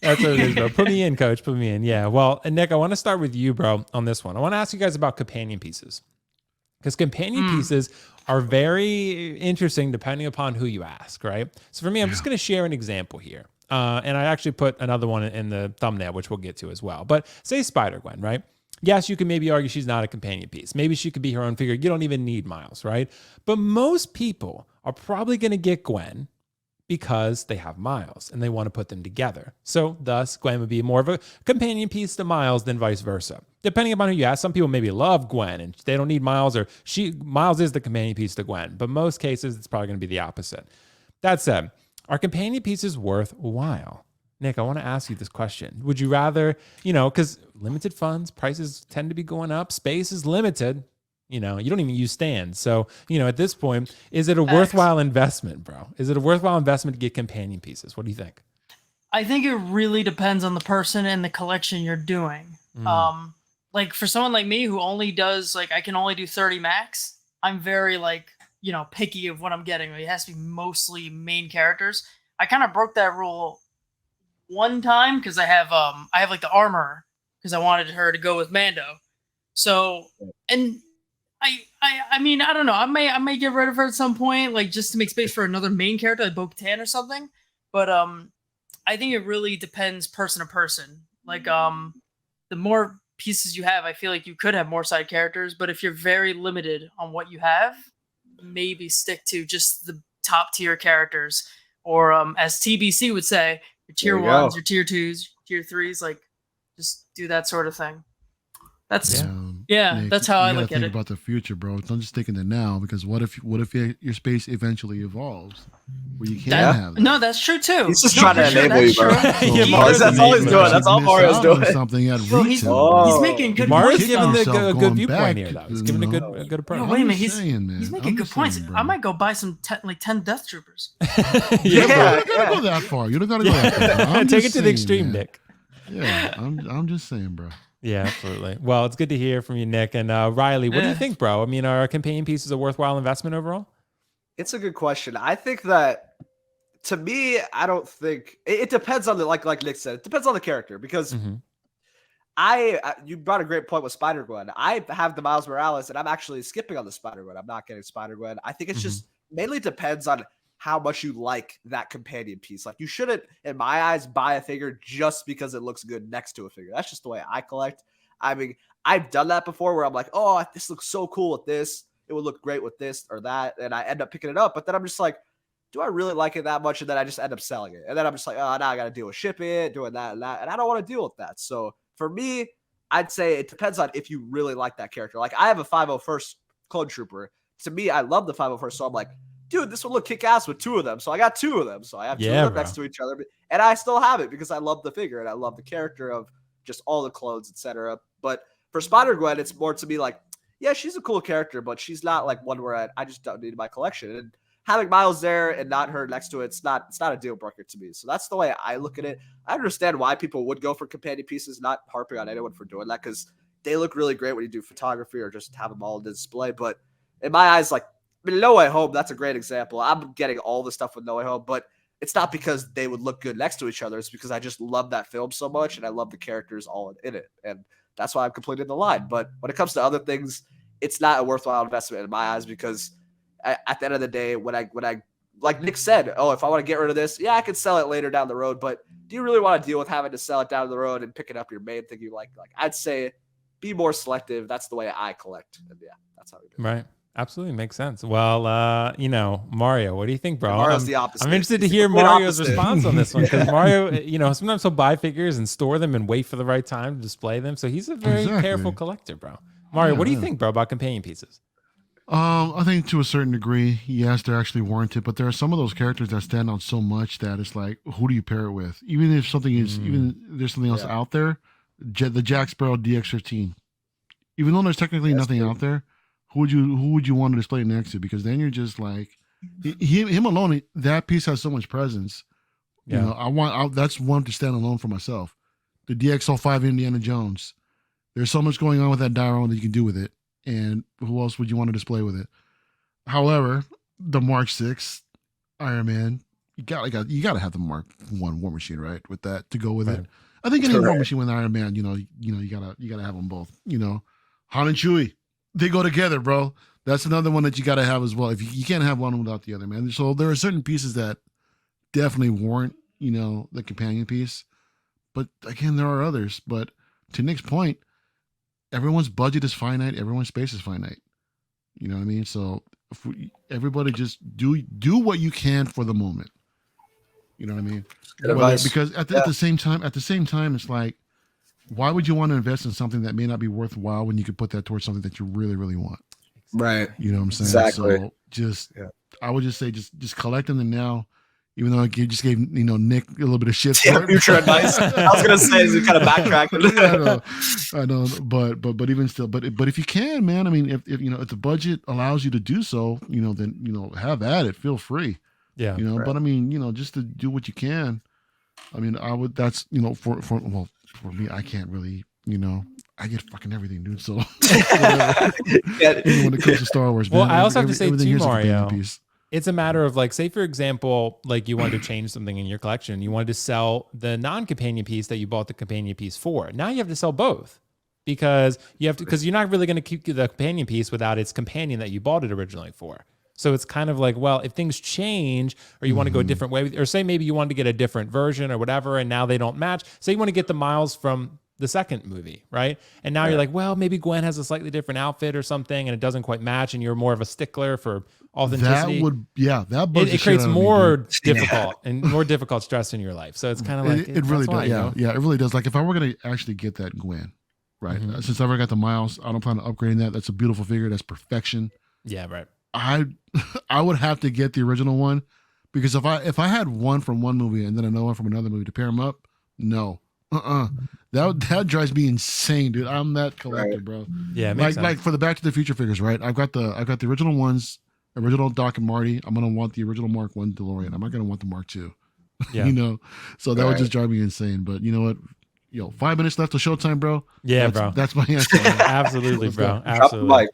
That's what it is, bro. Put me in, coach. Put me in. Yeah. Well, and Nick, I want to start with you, bro, on this one. I want to ask you guys about companion pieces because companion pieces are very interesting depending upon who you ask, right? So for me, I'm just going to share an example here. And I actually put another one in the thumbnail, which we'll get to as well. But say Spider-Gwen, right? Yes, you can maybe argue she's not a companion piece. Maybe she could be her own figure. You don't even need Miles, right? But most people are probably going to get Gwen because they have Miles and they want to put them together. So thus, Gwen would be more of a companion piece to Miles than vice versa. Depending upon who you ask, some people maybe love Gwen and they don't need Miles, or Miles is the companion piece to Gwen. But most cases, it's probably going to be the opposite. That said, are companion pieces worthwhile? Nick, I want to ask you this question. Would you rather, because limited funds, prices tend to be going up, space is limited. You don't even use stands. So, at this point, is it a worthwhile investment, bro? Is it a worthwhile investment to get companion pieces? What do you think? I think it really depends on the person and the collection you're doing. Like for someone like me who only does I can only do 30 max, I'm very picky of what I'm getting. It has to be mostly main characters. I kind of broke that rule one time because I have the armor because I wanted her to go with Mando. So, and I mean, I don't know. I may get rid of her at some point, just to make space for another main character like Bo-Katan or something. But I think it really depends person to person. The more pieces you have, I feel like you could have more side characters. But if you're very limited on what you have, maybe stick to just the top tier characters, or as TBC would say, your tier ones, your tier twos, tier threes. Just do that sort of thing. That's Nick, that's how I look at it. You gotta think about the future, bro. Don't just think in the now, because what if your space eventually evolves where you can't have that? No, that's true too. He's just trying to enable you, bro. That's all he's doing. That's all Mario's doing. Something at he's making good Mario's points. giving a good viewpoint here, though. He's giving a good approach. No, wait a minute, he's making good points. I might go buy some 10 Death Troopers. You don't gotta go that far. You don't gotta go that far. Take it to the extreme, Nick. Yeah, I'm just saying, bro. Yeah, absolutely. Well, it's good to hear from you, Nick. And Riley, what do you think, bro? I mean, are companion pieces a worthwhile investment overall? It's a good question. I think that, to me, I don't think it depends on the like Nick said. It depends on the character because you brought a great point with Spider-Gwen. I have the Miles Morales, and I'm actually skipping on the Spider-Gwen. I'm not getting Spider-Gwen. I think it's just mainly depends on how much you like that companion piece. You shouldn't, in my eyes, buy a figure just because it looks good next to a figure. That's just the way I collect. I mean, I've done that before where I'm like, oh, this looks so cool with this. It would look great with this or that. And I end up picking it up. But then I'm just like, do I really like it that much? And then I just end up selling it. And then I'm just like, oh, now I got to deal with shipping, doing that and that. And I don't want to deal with that. So for me, I'd say it depends on if you really like that character. I have a 501st Clone Trooper. To me, I love the 501st. So I'm like, dude, this would look kick-ass with two of them. So I got two of them. So I have two of them next to each other. And I still have it because I love the figure and I love the character of just all the clones, etc. But for Spider-Gwen, it's more to me yeah, she's a cool character, but she's not one where I just don't need my collection. And having Miles there and not her next to it's not a deal breaker to me. So that's the way I look at it. I understand why people would go for companion pieces, not harping on anyone for doing that because they look really great when you do photography or just have them all on display. But in my eyes, No Way Home, that's a great example. I'm getting all the stuff with No Way Home, but it's not because they would look good next to each other. It's because I just love that film so much and I love the characters all in it. And that's why I'm completing the line. But when it comes to other things, it's not a worthwhile investment in my eyes because at the end of the day, when I like Nick said, oh, if I want to get rid of this, yeah, I can sell it later down the road. But do you really want to deal with having to sell it down the road and picking up your main thing you like? I'd say be more selective. That's the way I collect. And yeah, that's how we do it. Right. Absolutely makes sense. Well, Mario, what do you think, bro? Mario's the opposite. I'm interested to hear Mario's response on this one because Mario, sometimes he'll buy figures and store them and wait for the right time to display them. So he's a very careful collector, bro. Mario, what do you think, bro, about companion pieces? I think to a certain degree, yes, they're actually warranted, but there are some of those characters that stand out so much that it's like, who do you pair it with? Even if something is, even there's something else out there, the Jack Sparrow DX-15. Even though there's technically nothing out there, who would you want to display it next to? Because then you're just like, him alone, that piece has so much presence. Yeah. That's one to stand alone for myself. The DX-05 Indiana Jones. There's so much going on with that diorama that you can do with it. And who else would you want to display with it? However, the Mark 6 Iron Man, you gotta have the Mark 1 War Machine, right? With that to go with Right. it. I think any War Correct. Machine with Iron Man, you gotta have them both. Han and Chewie, they go together, bro. That's another one that you gotta have as well. If you can't have one without the other, man. So there are certain pieces that definitely warrant, the companion piece. But again, there are others. But to Nick's point, everyone's budget is finite. Everyone's space is finite. You know what I mean? So everybody just do what you can for the moment. You know what I mean? Good advice. Because at the same time, it's like, why would you want to invest in something that may not be worthwhile when you could put that towards something that you really, really want? Right. You know what I'm saying? Exactly. So I would just say, just collect them and now. Even though you just gave Nick a little bit of shit for it. Future advice. I was gonna say is kind of backtracking. I know, but even still, but if you can, man, I mean, if the budget allows you to do so, then have at it, feel free. Yeah. Right. But I mean, just to do what you can. I mean, I would. That's for me, I can't really. I get fucking everything, dude. So even when it comes to Star Wars, Well, man, I also have to say everything too, here's a companion Mario. piece. It's a matter of like, say for example, like you wanted to change something in your collection. You wanted to sell the non-companion piece that you bought the companion piece for. Now you have to sell both because you're not really going to keep the companion piece without its companion that you bought it originally for. So it's kind of like, well, if things change or you want to go a different way, or say maybe you wanted to get a different version or whatever, and now they don't match. Say you want to get the Miles from the second movie, right? And now you're like, well, maybe Gwen has a slightly different outfit or something, and it doesn't quite match, and you're more of a stickler for authenticity. That bugs It creates more difficult and more difficult stress in your life. So it's kind of like it really does. Yeah, it really does. Like if I were gonna actually get that Gwen, right? Since I already got the Miles, I don't plan on upgrading that. That's a beautiful figure. That's perfection. Yeah, right. I would have to get the original one because if I had one from one movie and then another one from another movie to pair them up, no, that drives me insane, dude. I'm that collector, bro. Yeah, like for the Back to the Future figures, right? I've got the original ones, original Doc and Marty. I'm gonna want the original Mark 1 DeLorean. I'm not gonna want the Mark 2. Yeah. So that would just drive me insane. But you know what? 5 minutes left till showtime, bro. Yeah, bro. That's my answer. Absolutely, bro. Drop the Absolutely. mic.